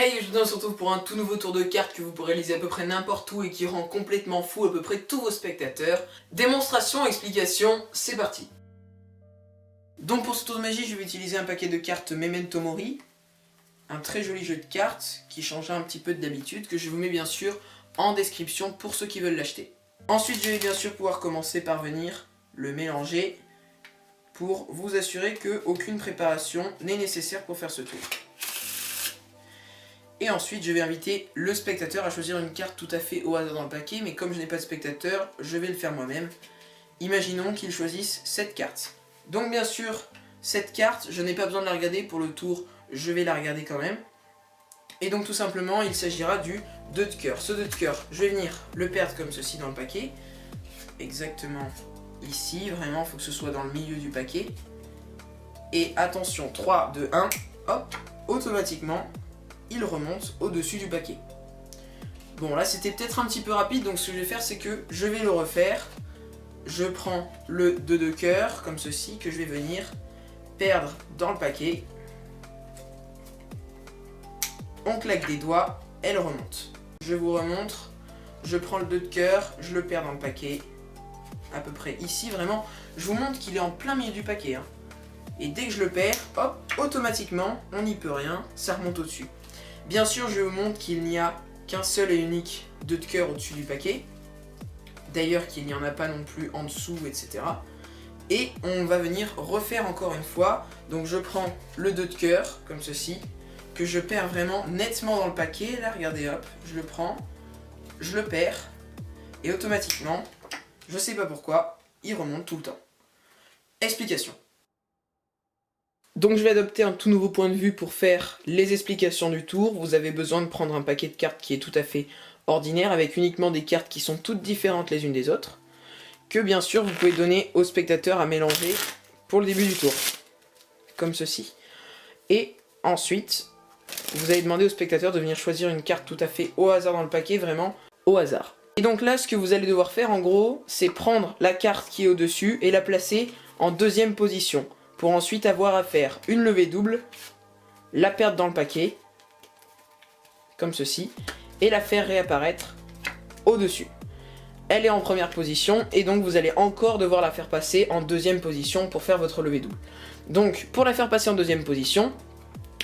Hey, aujourd'hui on se retrouve pour un tout nouveau tour de cartes que vous pourrez réaliser à peu près n'importe où et qui rend complètement fou à peu près tous vos spectateurs. Démonstration, explication, c'est parti. Donc pour ce tour de magie, je vais utiliser un paquet de cartes Memento Mori, un très joli jeu de cartes qui change un petit peu d'habitude, que je vous mets bien sûr en description pour ceux qui veulent l'acheter. Ensuite, je vais bien sûr pouvoir commencer par venir le mélanger pour vous assurer qu'aucune préparation n'est nécessaire pour faire ce tour. Et ensuite, je vais inviter le spectateur à choisir une carte tout à fait au hasard dans le paquet, mais comme je n'ai pas de spectateur, je vais le faire moi-même. Imaginons qu'il choisisse cette carte. Donc bien sûr, cette carte, je n'ai pas besoin de la regarder pour le tour, je vais la regarder quand même. Et donc tout simplement, il s'agira du 2 de cœur. Ce 2 de cœur, je vais venir le perdre comme ceci dans le paquet. Exactement ici, vraiment, il faut que ce soit dans le milieu du paquet. Et attention, 3, 2, 1, hop, automatiquement, il remonte au-dessus du paquet. Bon, là c'était peut-être un petit peu rapide, donc ce que je vais faire c'est que je vais le refaire. Je prends le 2 de cœur, comme ceci, que je vais venir perdre dans le paquet. On claque des doigts, elle remonte. Je vous remontre, je prends le 2 de cœur, je le perds dans le paquet. À peu près ici, vraiment, je vous montre qu'il est en plein milieu du paquet. Et dès que je le perds, hop, automatiquement, on n'y peut rien, ça remonte au-dessus. Bien sûr, je vous montre qu'il n'y a qu'un seul et unique 2 de cœur au-dessus du paquet. D'ailleurs, qu'il n'y en a pas non plus en dessous, etc. Et on va venir refaire encore une fois. Donc je prends le 2 de cœur, comme ceci, que je perds vraiment nettement dans le paquet. Là, regardez, hop, je le prends, je le perds, et automatiquement, je sais pas pourquoi, il remonte tout le temps. Explication. Donc je vais adopter un tout nouveau point de vue pour faire les explications du tour. Vous avez besoin de prendre un paquet de cartes qui est tout à fait ordinaire, avec uniquement des cartes qui sont toutes différentes les unes des autres, que bien sûr vous pouvez donner aux spectateurs à mélanger pour le début du tour, comme ceci. Et ensuite, vous allez demander aux spectateurs de venir choisir une carte tout à fait au hasard dans le paquet, vraiment au hasard. Et donc là, ce que vous allez devoir faire en gros, c'est prendre la carte qui est au-dessus et la placer en deuxième position, pour ensuite avoir à faire une levée double, la perdre dans le paquet, comme ceci, et la faire réapparaître au-dessus. Elle est en première position, et donc vous allez encore devoir la faire passer en deuxième position pour faire votre levée double. Donc, pour la faire passer en deuxième position,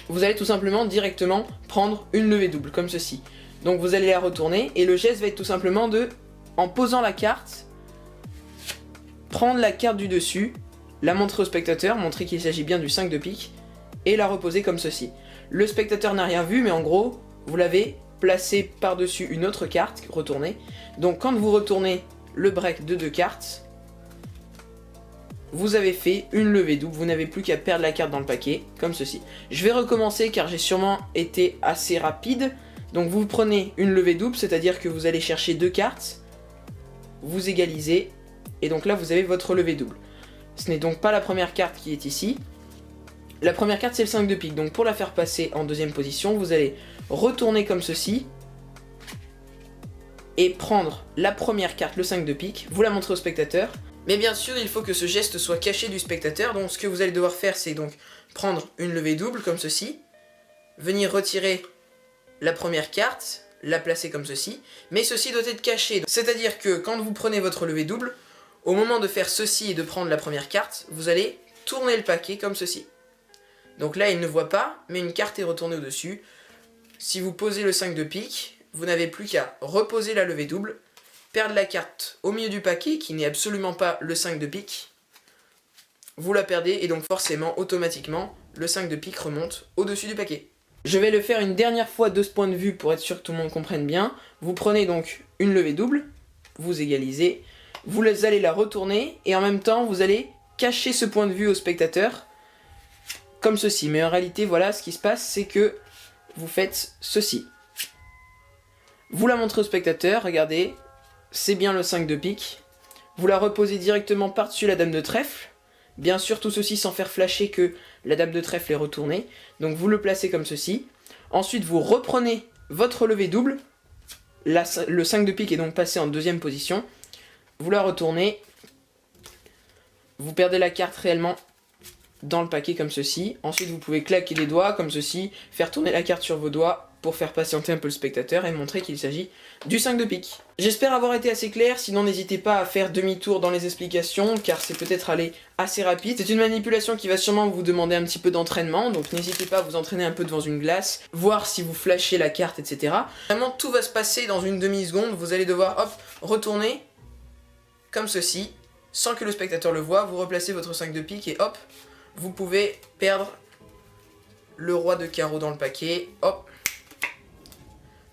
vous allez tout simplement directement prendre une levée double, comme ceci. Donc vous allez la retourner, et le geste va être tout simplement de, en posant la carte, prendre la carte du dessus, la montrer au spectateur, montrer qu'il s'agit bien du 5 de pique, et la reposer comme ceci. Le spectateur n'a rien vu, mais en gros, vous l'avez placé par-dessus une autre carte, retournée. Donc quand vous retournez le break de 2 cartes, vous avez fait une levée double, vous n'avez plus qu'à perdre la carte dans le paquet, comme ceci. Je vais recommencer car j'ai sûrement été assez rapide. Donc vous prenez une levée double, c'est-à-dire que vous allez chercher 2 cartes, vous égalisez, et donc là vous avez votre levée double. Ce n'est donc pas la première carte qui est ici. La première carte c'est le 5 de pique, donc pour la faire passer en deuxième position, vous allez retourner comme ceci, et prendre la première carte, le 5 de pique, vous la montrez au spectateur. Mais bien sûr, il faut que ce geste soit caché du spectateur, donc ce que vous allez devoir faire c'est donc prendre une levée double comme ceci, venir retirer la première carte, la placer comme ceci, mais ceci doit être caché. C'est-à-dire que quand vous prenez votre levée double, au moment de faire ceci et de prendre la première carte, vous allez tourner le paquet comme ceci. Donc là, il ne voit pas, mais une carte est retournée au-dessus. Si vous posez le 5 de pique, vous n'avez plus qu'à reposer la levée double, perdre la carte au milieu du paquet, qui n'est absolument pas le 5 de pique. Vous la perdez, et donc forcément, automatiquement, le 5 de pique remonte au-dessus du paquet. Je vais le faire une dernière fois de ce point de vue pour être sûr que tout le monde comprenne bien. Vous prenez donc une levée double, vous égalisez, vous allez la retourner, et en même temps, vous allez cacher ce point de vue au spectateur, comme ceci. Mais en réalité, voilà, ce qui se passe, c'est que vous faites ceci. Vous la montrez au spectateur, regardez, c'est bien le 5 de pique. Vous la reposez directement par-dessus la dame de trèfle. Bien sûr, tout ceci sans faire flasher que la dame de trèfle est retournée. Donc vous le placez comme ceci. Ensuite, vous reprenez votre levée double. Le 5 de pique est donc passé en deuxième position. Vous la retournez. Vous perdez la carte réellement dans le paquet comme ceci. Ensuite vous pouvez claquer les doigts comme ceci, faire tourner la carte sur vos doigts pour faire patienter un peu le spectateur et montrer qu'il s'agit du 5 de pique. J'espère avoir été assez clair, sinon n'hésitez pas à faire demi-tour dans les explications car c'est peut-être aller assez rapide. C'est une manipulation qui va sûrement vous demander un petit peu d'entraînement, donc n'hésitez pas à vous entraîner un peu devant une glace, voir si vous flashez la carte, etc. Vraiment tout va se passer dans une demi-seconde, vous allez devoir hop, retourner comme ceci, sans que le spectateur le voie, vous replacez votre 5 de pique et hop, vous pouvez perdre le roi de carreau dans le paquet, hop,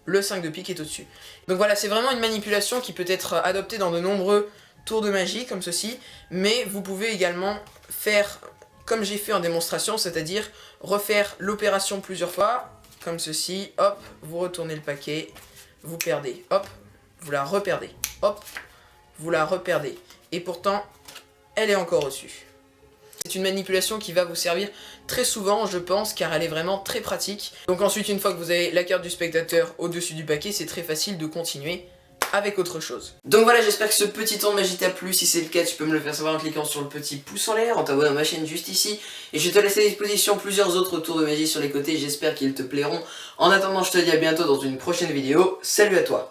le 5 de pique est au-dessus. Donc voilà, c'est vraiment une manipulation qui peut être adoptée dans de nombreux tours de magie, comme ceci, mais vous pouvez également faire comme j'ai fait en démonstration, c'est-à-dire refaire l'opération plusieurs fois, comme ceci, hop, vous retournez le paquet, vous perdez, hop, vous la reperdez, hop, vous la reperdez, et pourtant, elle est encore au-dessus. C'est une manipulation qui va vous servir très souvent, je pense, car elle est vraiment très pratique. Donc ensuite, une fois que vous avez la carte du spectateur au-dessus du paquet, c'est très facile de continuer avec autre chose. Donc voilà, j'espère que ce petit tour de magie t'a plu. Si c'est le cas, tu peux me le faire savoir en cliquant sur le petit pouce en l'air, en t'abonnant à ma chaîne juste ici. Et je te laisse à disposition plusieurs autres tours de magie sur les côtés, j'espère qu'ils te plairont. En attendant, je te dis à bientôt dans une prochaine vidéo. Salut à toi!